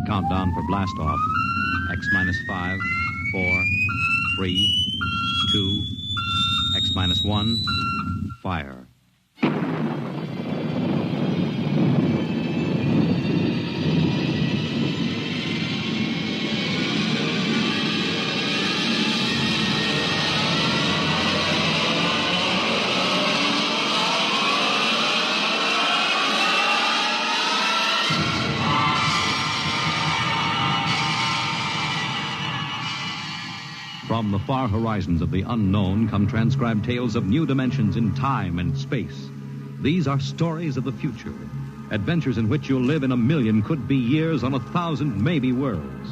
countdown for blast off. X minus 5, 4, 3, 2, X minus 1, fire. From the far horizons of the unknown come transcribed tales of new dimensions in time and space. These are stories of the future, adventures in which you'll live in a million could-be years on 1,000 maybe worlds.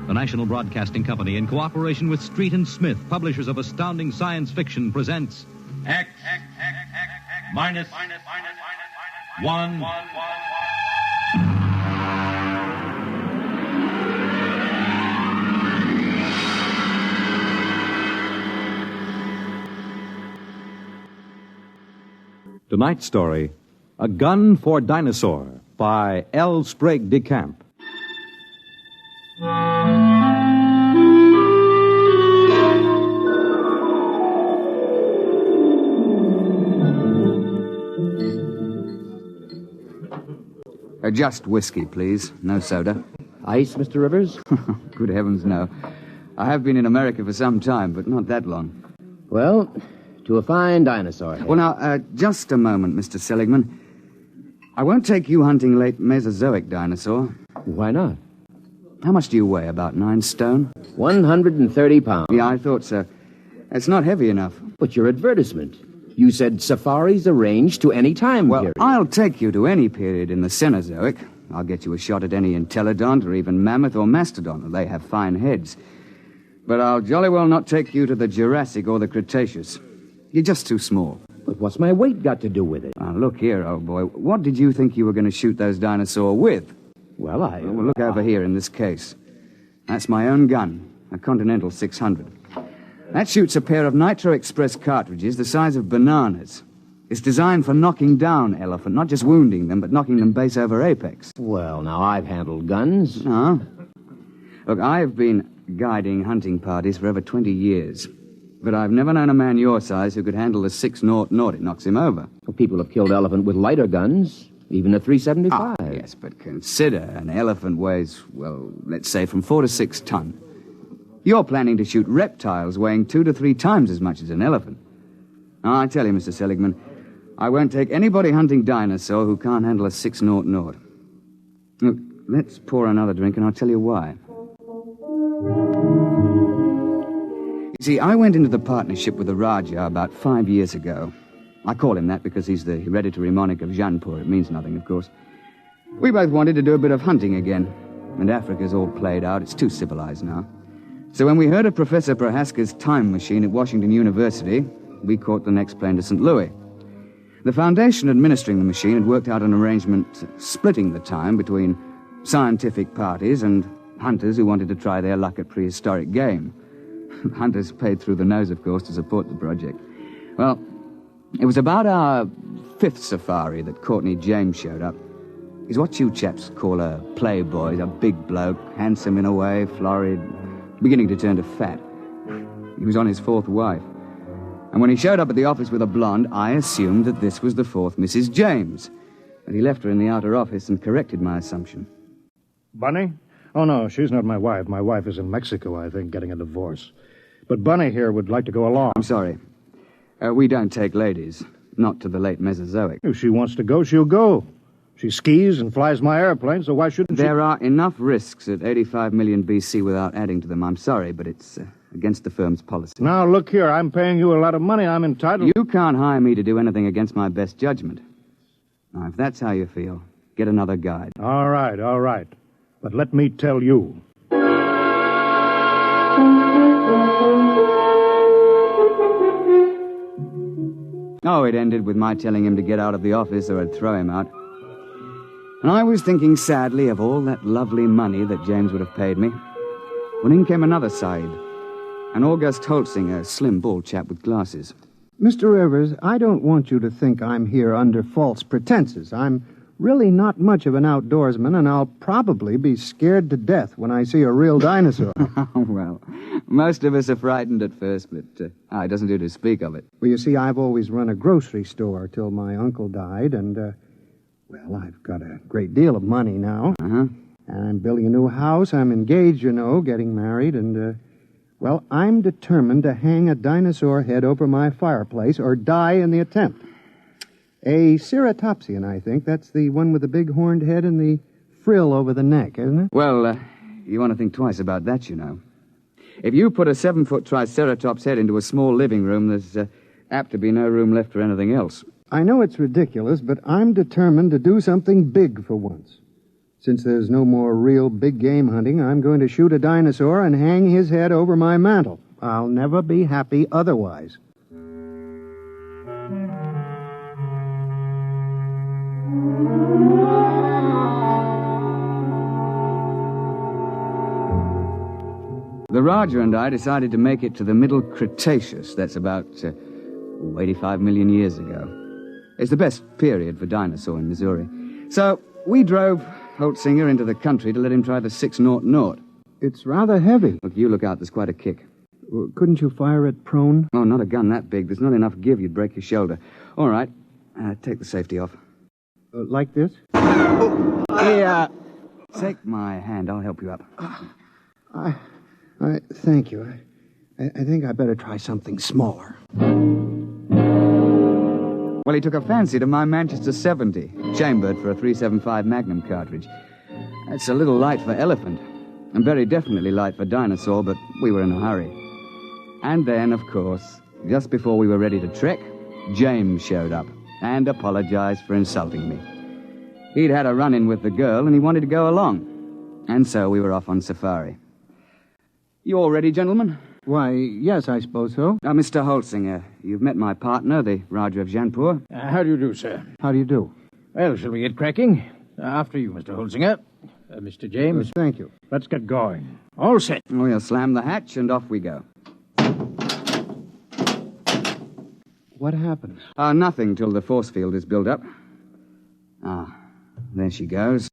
The National Broadcasting Company, in cooperation with Street and Smith, publishers of astounding science fiction, presents X minus 1. Tonight's story, A Gun for Dinosaur, by L. Sprague de Camp. Just whiskey, please. No soda. Ice, Mr. Rivers? Good heavens, no. I have been in America for some time, but not that long. Well, to a fine dinosaur. Well, now, just a moment, Mr. Seligman. I won't take you hunting late Mesozoic dinosaur. Why not? How much do you weigh? About 9 stone? 130 pounds. Yeah, I thought so. It's not heavy enough. But your advertisement. You said safaris arranged to any time period. I'll take you to any period in the Cenozoic. I'll get you a shot at any entelodont or even mammoth or mastodon. They have fine heads. But I'll jolly well not take you to the Jurassic or the Cretaceous. You're just too small. But what's my weight got to do with it? Now, look here, old boy. What did you think you were going to shoot those dinosaurs with? Well, Well, look over here in this case. That's my own gun, a Continental 600. That shoots a pair of Nitro Express cartridges the size of bananas. It's designed for knocking down elephant, not just wounding them, but knocking them base over apex. Well, now, I've handled guns. No. Look, I've been guiding hunting parties for over 20 years. But I've never known a man your size who could handle the 6-0. It knocks him over. Well, people have killed elephant with lighter guns, even a 375. Yes, but consider an elephant weighs, well, let's say from 4 to 6 ton. You're planning to shoot reptiles weighing 2 to 3 times as much as an elephant. Now, I tell you, Mr. Seligman, I won't take anybody hunting dinosaur who can't handle a 6-0. Look, let's pour another drink and I'll tell you why. You see, I went into the partnership with the Raja about 5 years ago. I call him that because he's the hereditary monarch of Jaipur. It means nothing, of course. We both wanted to do a bit of hunting again. And Africa's all played out. It's too civilized now. So when we heard of Professor Prohaska's time machine at Washington University, we caught the next plane to St. Louis. The foundation administering the machine had worked out an arrangement splitting the time between scientific parties and hunters who wanted to try their luck at prehistoric game. Hunters paid through the nose, of course, to support the project. Well, it was about our 5th safari that Courtney James showed up. He's what you chaps call a playboy. He's a big bloke, handsome in a way, florid, beginning to turn to fat. He was on his 4th wife. And when he showed up at the office with a blonde, I assumed that this was the 4th Mrs. James. But he left her in the outer office and corrected my assumption. Bunny? Oh, no, she's not my wife. My wife is in Mexico, I think, getting a divorce. But Bunny here would like to go along. I'm sorry. We don't take ladies. Not to the late Mesozoic. If she wants to go, she'll go. She skis and flies my airplane, so why shouldn't she? There are enough risks at 85 million BC without adding to them. I'm sorry, but it's against the firm's policy. Now, look here. I'm paying you a lot of money. I'm entitled... You can't hire me to do anything against my best judgment. Now, if that's how you feel, get another guide. All right. But let me tell you. Oh, it ended with my telling him to get out of the office or I'd throw him out. And I was thinking sadly of all that lovely money that James would have paid me. When in came another side, an August Holtzing, a slim, bald chap with glasses. Mr. Rivers, I don't want you to think I'm here under false pretenses. I'm really not much of an outdoorsman, and I'll probably be scared to death when I see a real dinosaur. Oh, well, most of us are frightened at first, but it doesn't do to speak of it. Well, you see, I've always run a grocery store till my uncle died, and, I've got a great deal of money now. Uh-huh. And I'm building a new house. I'm engaged, getting married, and, I'm determined to hang a dinosaur head over my fireplace or die in the attempt. A ceratopsian, I think. That's the one with the big horned head and the frill over the neck, isn't it? Well, you want to think twice about that, you know. If you put a 7-foot Triceratops head into a small living room, there's apt to be no room left for anything else. I know it's ridiculous, but I'm determined to do something big for once. Since there's no more real big game hunting, I'm going to shoot a dinosaur and hang his head over my mantel. I'll never be happy otherwise. The Raja and I decided to make it to the Middle Cretaceous. That's about 85 million years ago. It's the best period for dinosaur in Missouri. So we drove Holtzinger into the country to let him try the 600. It's rather heavy. Look, you look out. There's quite a kick. Couldn't you fire it prone? Oh, not a gun that big. There's not enough give. You'd break your shoulder. All right. Take the safety off. Like this? Yeah. Take my hand. I'll help you up. Thank you. I think I better try something smaller. Well, he took a fancy to my Manchester 70, chambered for a .375 Magnum cartridge. It's a little light for elephant, and very definitely light for dinosaur, but we were in a hurry. And then, of course, just before we were ready to trek, James showed up and apologized for insulting me. He'd had a run-in with the girl, and he wanted to go along. And so we were off on safari. You all ready, gentlemen? Why, yes, I suppose so. Mr. Holtzinger, you've met my partner, the Raja of Jainpur. How do you do, sir? How do you do? Well, shall we get cracking? After you, Mr. Holtzinger. Mr. James? Thank you. Let's get going. All set. We'll slam the hatch, and off we go. What happens? Nothing till the force field is built up. There she goes.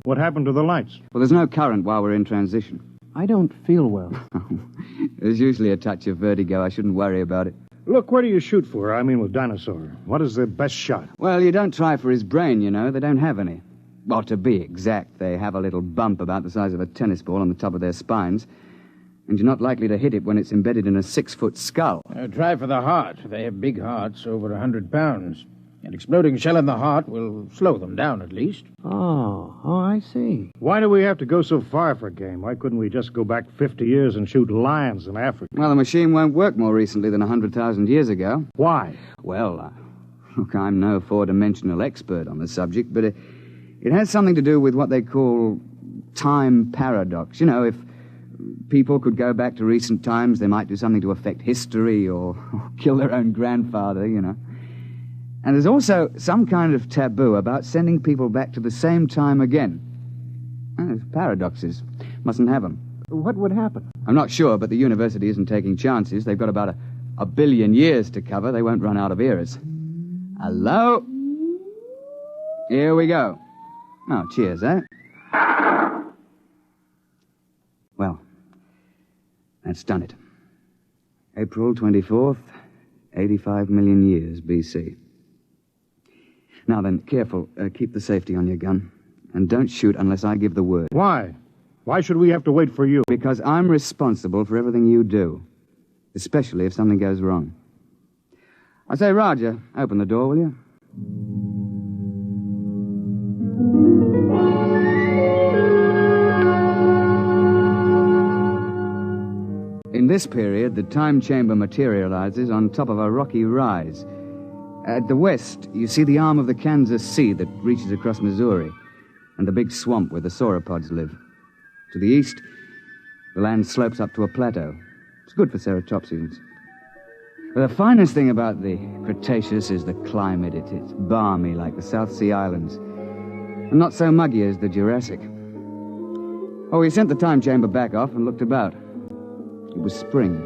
What happened to the lights? Well, there's no current while we're in transition. I don't feel well. There's usually a touch of vertigo. I shouldn't worry about it. Look, where do you shoot for? I mean, with Dinosaur. What is the best shot? Well, you don't try for his brain, you know. They don't have any. Well, to be exact, they have a little bump about the size of a tennis ball on the top of their spines. And you're not likely to hit it when it's embedded in a 6-foot skull. Try for the heart. They have big hearts, over 100 pounds. An exploding shell in the heart will slow them down, at least. Oh, I see. Why do we have to go so far for game? Why couldn't we just go back 50 years and shoot lions in Africa? Well, the machine won't work more recently than 100,000 years ago. Why? Well, look, I'm no four-dimensional expert on the subject, but it has something to do with what they call time paradox. You know, if people could go back to recent times, they might do something to affect history or kill their own grandfather, you know. And there's also some kind of taboo about sending people back to the same time again. There's paradoxes. Mustn't have them. What would happen? I'm not sure, but the university isn't taking chances. They've got about a billion years to cover. They won't run out of eras. Hello? Here we go. Oh, cheers, eh? Well, that's done it. April 24th, 85 million years BC. Now then, careful. Keep the safety on your gun. And don't shoot unless I give the word. Why? Why should we have to wait for you? Because I'm responsible for everything you do. Especially if something goes wrong. I say, Roger, open the door, will you? In this period, the time chamber materializes on top of a rocky rise. At the west, you see the arm of the Kansas Sea that reaches across Missouri, and the big swamp where the sauropods live. To the east, the land slopes up to a plateau. It's good for ceratopsians. But the finest thing about the Cretaceous is the climate. It's balmy like the South Sea Islands, and not so muggy as the Jurassic. Oh, we sent the time chamber back off and looked about. It was spring,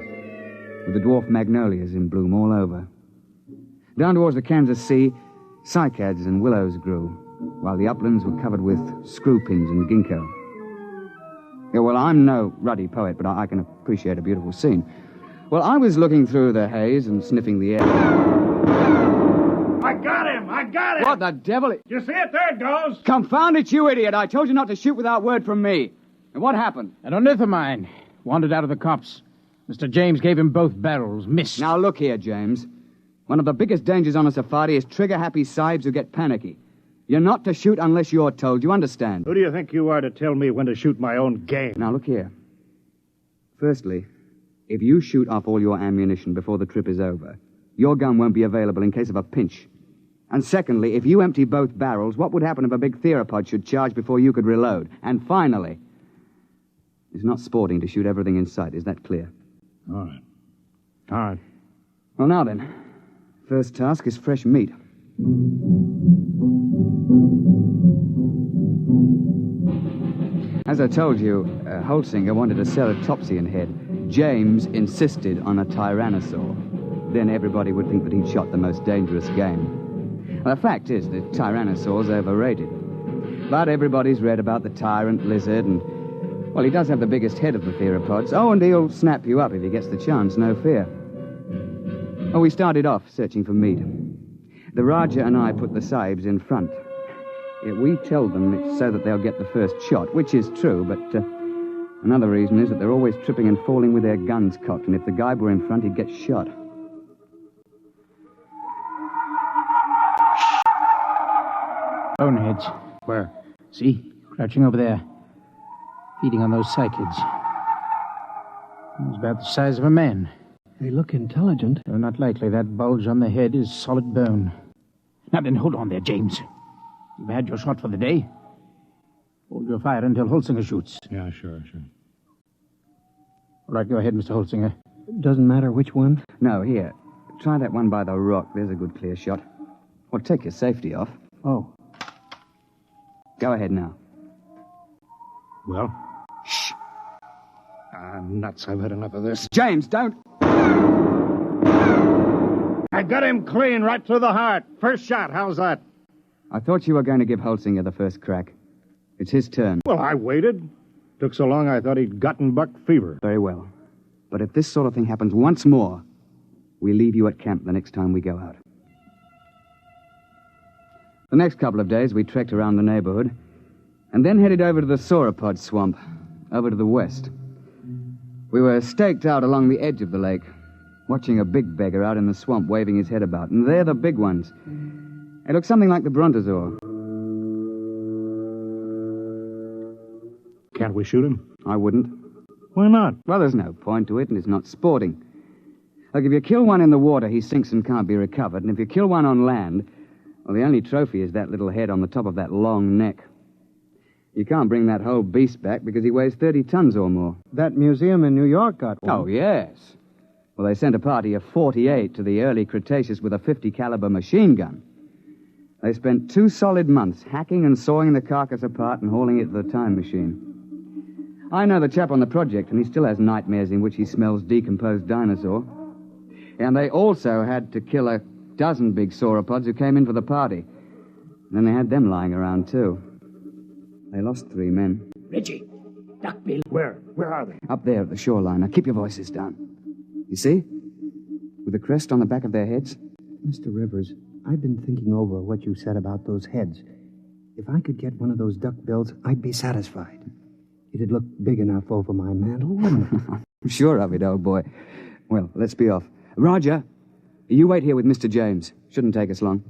with the dwarf magnolias in bloom all over. Down towards the Kansas Sea, Cycads and willows grew, while the uplands were covered with screw pins and ginkgo. Yeah, well, I'm no ruddy poet, but I can appreciate a beautiful scene. Well, I was looking through the haze and sniffing the air. I got him! What the devil? You see it? There it goes! Confound it, you idiot! I told you not to shoot without word from me. And what happened? An unearth of mine wandered out of the copse. Mr. James gave him both barrels, missed. Now, look here, James. One of the biggest dangers on a safari is trigger-happy sahibs who get panicky. You're not to shoot unless you're told. You understand? Who do you think you are to tell me when to shoot my own game? Now, look here. Firstly, if you shoot off all your ammunition before the trip is over, your gun won't be available in case of a pinch. And secondly, if you empty both barrels, what would happen if a big theropod should charge before you could reload? And finally, it's not sporting to shoot everything in sight. Is that clear? All right. Well, now then. First task is fresh meat. As I told you, Holsinger wanted a ceratopsian head. James insisted on a tyrannosaur. Then everybody would think that he'd shot the most dangerous game. Well, the fact is that tyrannosaur's overrated. But everybody's read about the tyrant lizard, and, well, he does have the biggest head of the theropods. Oh, and he'll snap you up if he gets the chance, no fear. Oh, we started off searching for meat. The Raja and I put the sahibs in front. We tell them it's so that they'll get the first shot, which is true, but another reason is that they're always tripping and falling with their guns cocked, and if the guide were in front, he'd get shot. Boneheads. Where? See? Crouching over there. Feeding on those cycads. He's about the size of a man. They look intelligent. Well, not likely. That bulge on the head is solid bone. Now then, hold on there, James. You've had your shot for the day. Hold your fire until Holsinger shoots. Yeah, sure. All right, go ahead, Mr. Holsinger. Doesn't matter which one. No, here. Try that one by the rock. There's a good clear shot. Or take your safety off. Oh. Go ahead now. Well? Shh. Nuts. I've had enough of this. James, don't... I got him clean right through the heart. First shot. How's that? I thought you were going to give Holsinger the first crack. It's his turn. Well, I waited. Took so long I thought he'd gotten buck fever. Very well. But if this sort of thing happens once more, we leave you at camp the next time we go out. The next couple of days, we trekked around the neighborhood and then headed over to the sauropod swamp, over to the west. We were staked out along the edge of the lake, watching a big beggar out in the swamp waving his head about. And they're the big ones. They look something like the brontosaur. Can't we shoot him? I wouldn't. Why not? Well, there's no point to it, and it's not sporting. Like, if you kill one in the water, he sinks and can't be recovered. And if you kill one on land, well, the only trophy is that little head on the top of that long neck. You can't bring that whole beast back because he weighs 30 tons or more. That museum in New York got one. Oh, yes. Well, they sent a party of 48 to the early Cretaceous with a 50 caliber machine gun. They spent 2 solid months hacking and sawing the carcass apart and hauling it to the time machine. I know the chap on the project, and he still has nightmares in which he smells decomposed dinosaur. And they also had to kill a dozen big sauropods who came in for the party. And then they had them lying around, too. They lost 3 men. Reggie, duckbill. Where? Where are they? Up there at the shoreline. Now, keep your voices down. You see? With the crest on the back of their heads. Mr. Rivers, I've been thinking over what you said about those heads. If I could get one of those duckbills, I'd be satisfied. It'd look big enough over my mantle, wouldn't it? I'm sure of it, old boy. Well, let's be off. Roger, you wait here with Mr. James. Shouldn't take us long.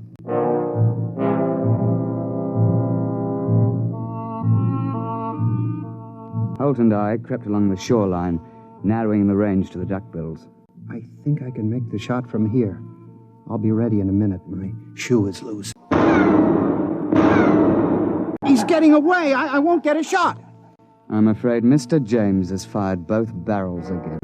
Holt and I crept along the shoreline, narrowing the range to the duckbills. I think I can make the shot from here. I'll be ready in a minute. My shoe is loose. He's getting away. I won't get a shot. I'm afraid Mr. James has fired both barrels again.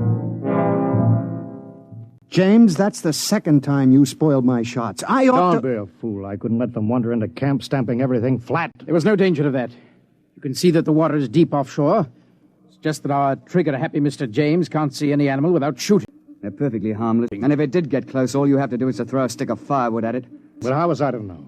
James, that's the second time you spoiled my shots. I ought Don't be a fool. I couldn't let them wander into camp, stamping everything flat. There was no danger of that. You can see that the water is deep offshore. It's just that our trigger-happy Mr. James can't see any animal without shooting. They're perfectly harmless. And if it did get close, all you have to do is to throw a stick of firewood at it. But how was I to know?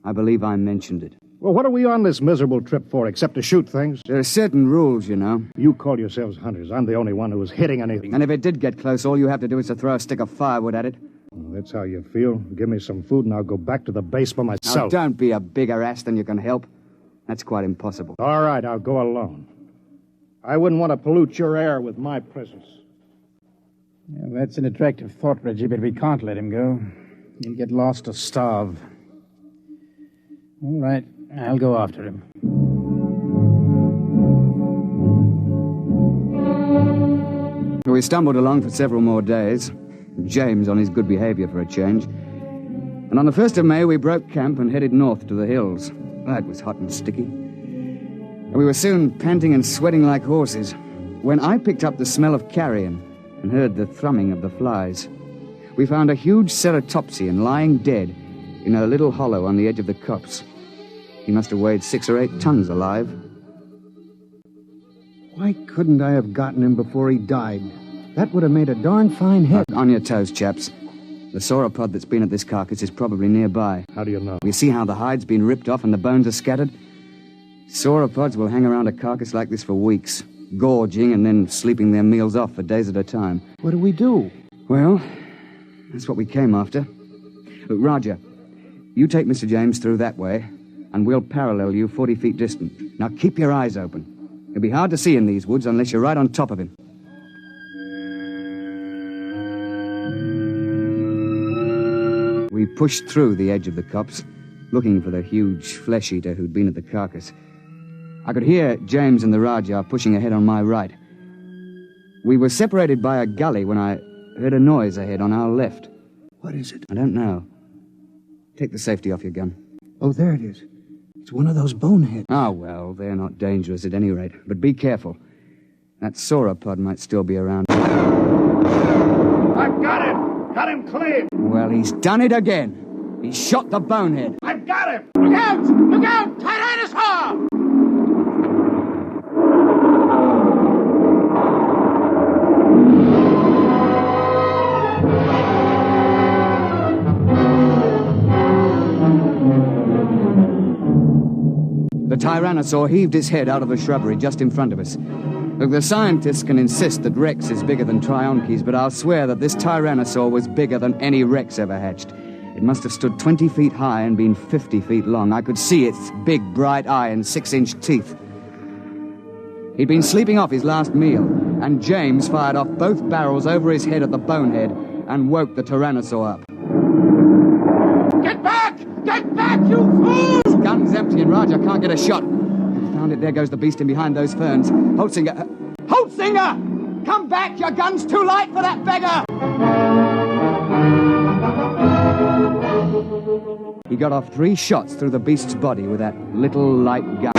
I believe I mentioned it. Well, what are we on this miserable trip for, except to shoot things? There are certain rules, you know. You call yourselves hunters. I'm the only one who was hitting anything. And if it did get close, all you have to do is to throw a stick of firewood at it. Well, that's how you feel. Give me some food and I'll go back to the base by Now, myself. don't be a bigger ass than you can help. That's quite impossible. All right, I'll go alone. I wouldn't want to pollute your air with my presence. Yeah, that's an attractive thought, Reggie, but we can't let him go. He'll get lost or starve. All right, I'll go after him. We stumbled along for several more days, James on his good behavior for a change. And on the 1st of May, we broke camp and headed north to the hills. Oh, it was hot and sticky. And we were soon panting and sweating like horses when I picked up the smell of carrion and heard the thrumming of the flies. We found a huge ceratopsian lying dead in a little hollow on the edge of the copse. He must have weighed 6 or 8 tons alive. Why couldn't I have gotten him before he died? That would have made a darn fine head. On your toes, chaps. The sauropod that's been at this carcass is probably nearby. How do you know? You see how the hide's been ripped off and the bones are scattered? Sauropods will hang around a carcass like this for weeks, gorging and then sleeping their meals off for days at a time. What do we do? Well, that's what we came after. Look, Roger, you take Mr. James through that way, and we'll parallel you 40 feet distant. Now keep your eyes open. It'll be hard to see in these woods unless you're right on top of him. We pushed through the edge of the copse, looking for the huge flesh-eater who'd been at the carcass. I could hear James and the Rajah pushing ahead on my right. We were separated by a gully when I heard a noise ahead on our left. What is it? I don't know. Take the safety off your gun. Oh, there it is. It's one of those boneheads. Ah, well, they're not dangerous at any rate. But be careful. That sauropod might still be around. I've got him! Got him clean! Well, he's done it again. He shot the bonehead. I've got him! Look out! Look out! Dinosaur! The Tyrannosaur heaved his head out of the shrubbery just in front of us. Look, the scientists can insist that Rex is bigger than Trionches, but I'll swear that this Tyrannosaur was bigger than any Rex ever hatched. It must have stood 20 feet high and been 50 feet long. I could see its big, bright eye and 6-inch teeth. He'd been sleeping off his last meal, and James fired off both barrels over his head at the bonehead and woke the Tyrannosaur up. Get back! Get back, you fool! His gun's empty and Roger can't get a shot. Found it. There goes the beast in behind those ferns. Holtzinger! Holtzinger! Come back! Your gun's too light for that beggar! He got off 3 shots through the beast's body with that little light gun.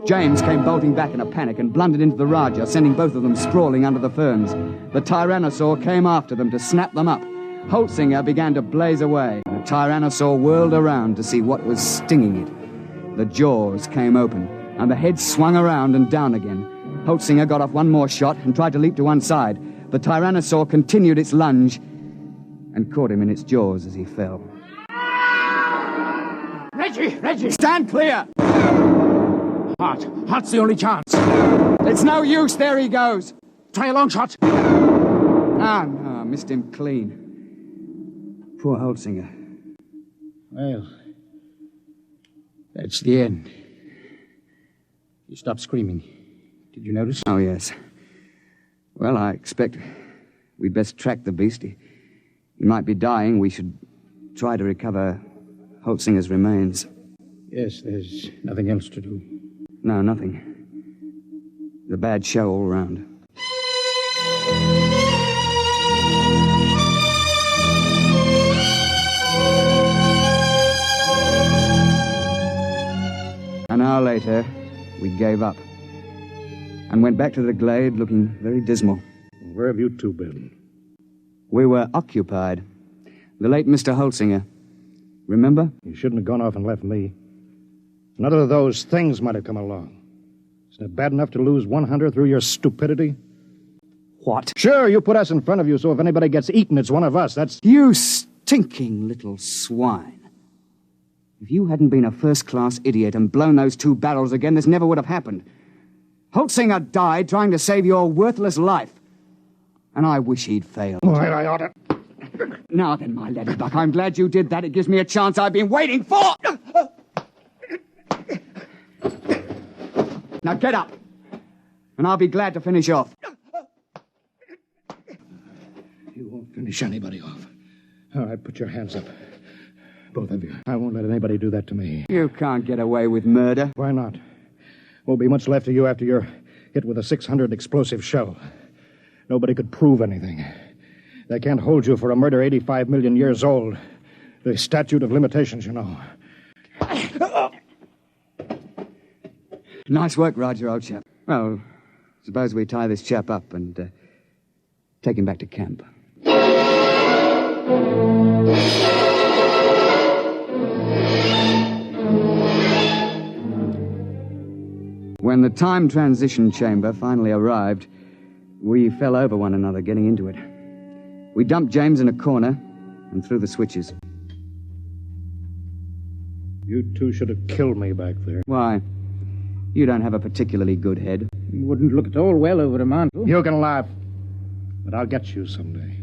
James came bolting back in a panic and blundered into the Rajah, sending both of them sprawling under the ferns. The Tyrannosaur came after them to snap them up. Holtzinger began to blaze away. The Tyrannosaur whirled around to see what was stinging it. The jaws came open, and the head swung around and down again. Holtzinger got off 1 more shot and tried to leap to one side. The Tyrannosaur continued its lunge and caught him in its jaws as he fell. Reggie! Stand clear! Heart's the only chance. It's no use. There he goes. Try a long shot. Ah, no, missed him clean. Poor Holtzinger. Well, that's the end. You stopped screaming. Did you notice? Oh, yes. Well, I expect we'd best track the beast. He might be dying. We should try to recover Holtzinger's remains. Yes, there's nothing else to do. No, nothing. It's a bad show all round. An hour later, we gave up and went back to the glade looking very dismal. Where have you two been? We were occupied. The late Mr. Holtzinger. Remember? You shouldn't have gone off and left me. Another of those things might have come along. Isn't it bad enough to lose 1 hunter through your stupidity? What? Sure, you put us in front of you, so if anybody gets eaten, it's one of us. That's... You stinking little swine. If you hadn't been a first-class idiot and blown those 2 barrels again, this never would have happened. Holtzinger died trying to save your worthless life. And I wish he'd failed. Why, I ought to... Now then, my laddybuck, I'm glad you did that. It gives me a chance I've been waiting for. Now get up, and I'll be glad to finish off. You won't finish anybody off. All right, put your hands up. Both of you. I won't let anybody do that to me. You can't get away with murder. Why not? Won't be much left of you after you're hit with a 600 explosive shell. Nobody could prove anything. They can't hold you for a murder 85 million years old. The statute of limitations, you know. Nice work, Roger, old chap. Well, suppose we tie this chap up and take him back to camp. When the time transition chamber finally arrived, we fell over one another getting into it. We dumped James in a corner and threw the switches. You two should have killed me back there. Why? You don't have a particularly good head. You wouldn't look at all well over a mantle. You can laugh, but I'll get you someday.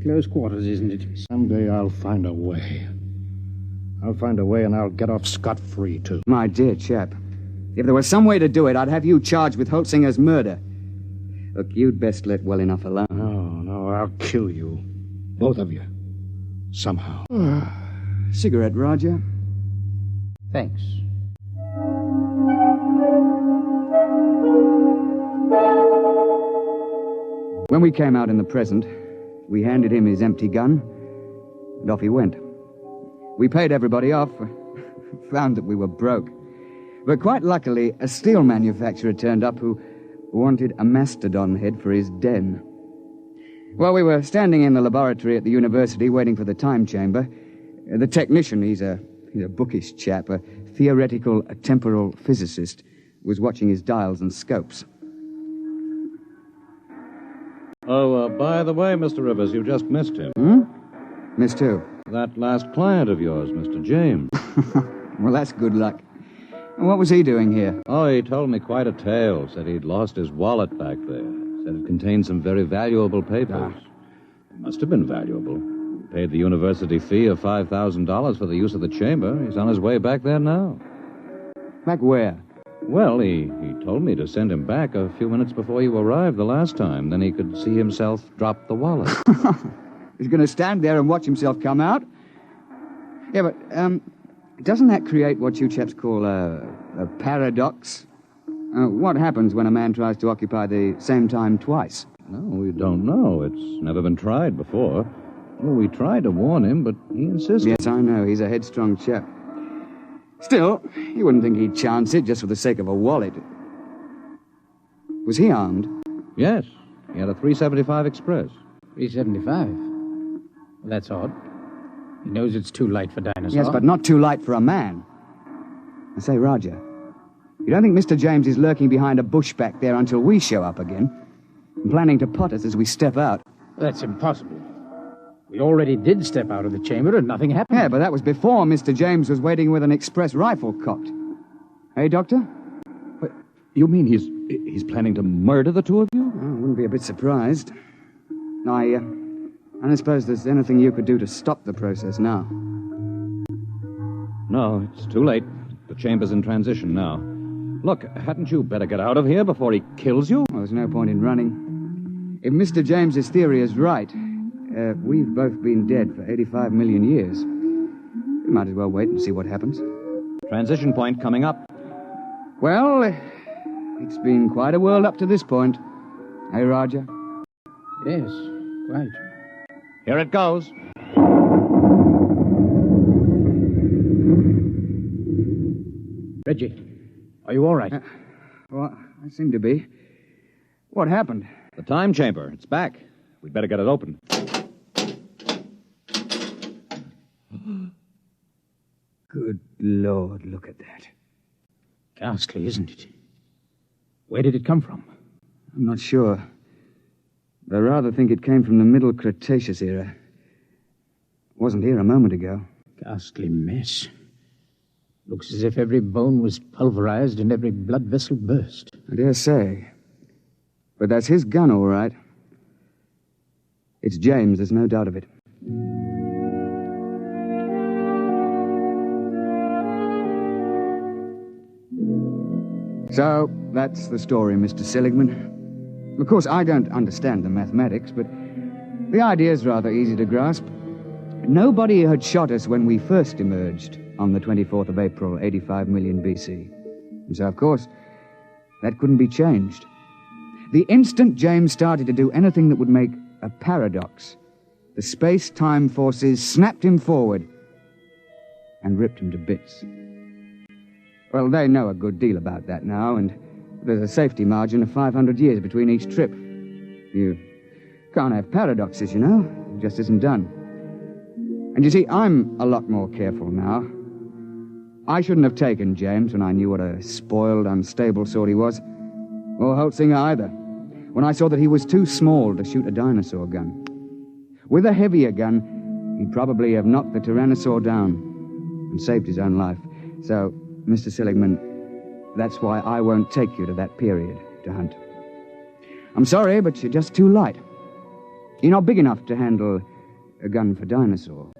Close quarters, isn't it? Someday I'll find a way. I'll find a way and I'll get off scot-free, too. My dear chap, if there was some way to do it, I'd have you charged with Holtzinger's murder. Look, you'd best let well enough alone. No, I'll kill you. Both of you. Somehow. Cigarette, Roger? Thanks. When we came out in the present, we handed him his empty gun, and off he went. We paid everybody off, found that we were broke. But quite luckily, a steel manufacturer turned up who wanted a mastodon head for his den. While we were standing in the laboratory at the university waiting for the time chamber, the technician, he's a bookish chap, a theoretical temporal physicist, was watching his dials and scopes. Oh, by the way, Mr. Rivers, you just missed him. Missed who? That last client of yours, Mr. James. Well, that's good luck. What was he doing here? Oh, he told me quite a tale. Said he'd lost his wallet back there. Said it contained some very valuable papers. It must have been valuable. He paid the university fee of $5,000 for the use of the chamber. He's on his way back there now. Back where? Well, he told me to send him back a few minutes before you arrived the last time. Then he could see himself drop the wallet. He's going to stand there and watch himself come out? Yeah, but, doesn't that create what you chaps call a paradox? What happens when a man tries to occupy the same time twice? No, we don't know. It's never been tried before. Well, we tried to warn him, but he insisted. Yes, I know. He's a headstrong chap. Still, you wouldn't think he'd chance it just for the sake of a wallet. Was he armed? Yes. He had a 375 Express. 375? Well, that's odd. He knows it's too light for Dinosaur. Yes, but not too light for a man. I say, Roger, you don't think Mr. James is lurking behind a bush back there until we show up again? And planning to pot us as we step out? That's impossible. We already did step out of the chamber and nothing happened. Yeah, but that was before Mr. James was waiting with an express rifle cocked. Hey, Doctor? What, you mean he's planning to murder the two of you? Oh, I wouldn't be a bit surprised. I don't suppose there's anything you could do to stop the process now. No, it's too late. The chamber's in transition now. Look, hadn't you better get out of here before he kills you? Well, there's no point in running. If Mr. James's theory is right, we've both been dead for 85 million years. We might as well wait and see what happens. Transition point coming up. Well, it's been quite a world up to this point. Hey, Roger? Yes, right. Here it goes. Reggie, are you all right? Well, I seem to be. What happened? The time chamber. It's back. We'd better get it open. Good Lord, look at that. Ghastly, isn't it? Where did it come from? I'm not sure. But I rather think it came from the Middle Cretaceous era. Wasn't here a moment ago. Ghastly mess. Looks as if every bone was pulverized and every blood vessel burst. I dare say. But that's his gun, all right. It's James, there's no doubt of it. So, that's the story, Mr. Seligman. Of course, I don't understand the mathematics, but the idea's rather easy to grasp. Nobody had shot us when we first emerged on the 24th of April, 85 million BC. And so, of course, that couldn't be changed. The instant James started to do anything that would make a paradox, the space-time forces snapped him forward and ripped him to bits. Well, they know a good deal about that now, and there's a safety margin of 500 years between each trip. You can't have paradoxes, you know. It just isn't done. And you see, I'm a lot more careful now. I shouldn't have taken James when I knew what a spoiled, unstable sort he was. Or Holtzinger either, when I saw that he was too small to shoot a dinosaur gun. With a heavier gun, he'd probably have knocked the Tyrannosaur down and saved his own life. So, Mr. Seligman, that's why I won't take you to that period to hunt. I'm sorry, but you're just too light. You're not big enough to handle a gun for Dinosaur.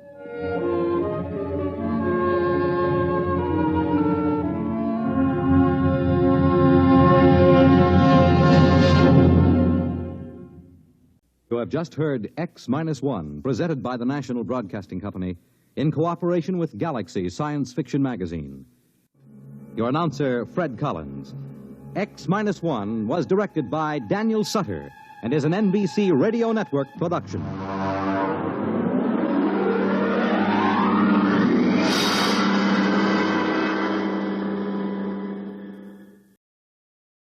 You have just heard X-1, presented by the National Broadcasting Company in cooperation with Galaxy Science Fiction Magazine. Your announcer, Fred Collins. X-1 was directed by Daniel Sutter and is an NBC Radio Network production.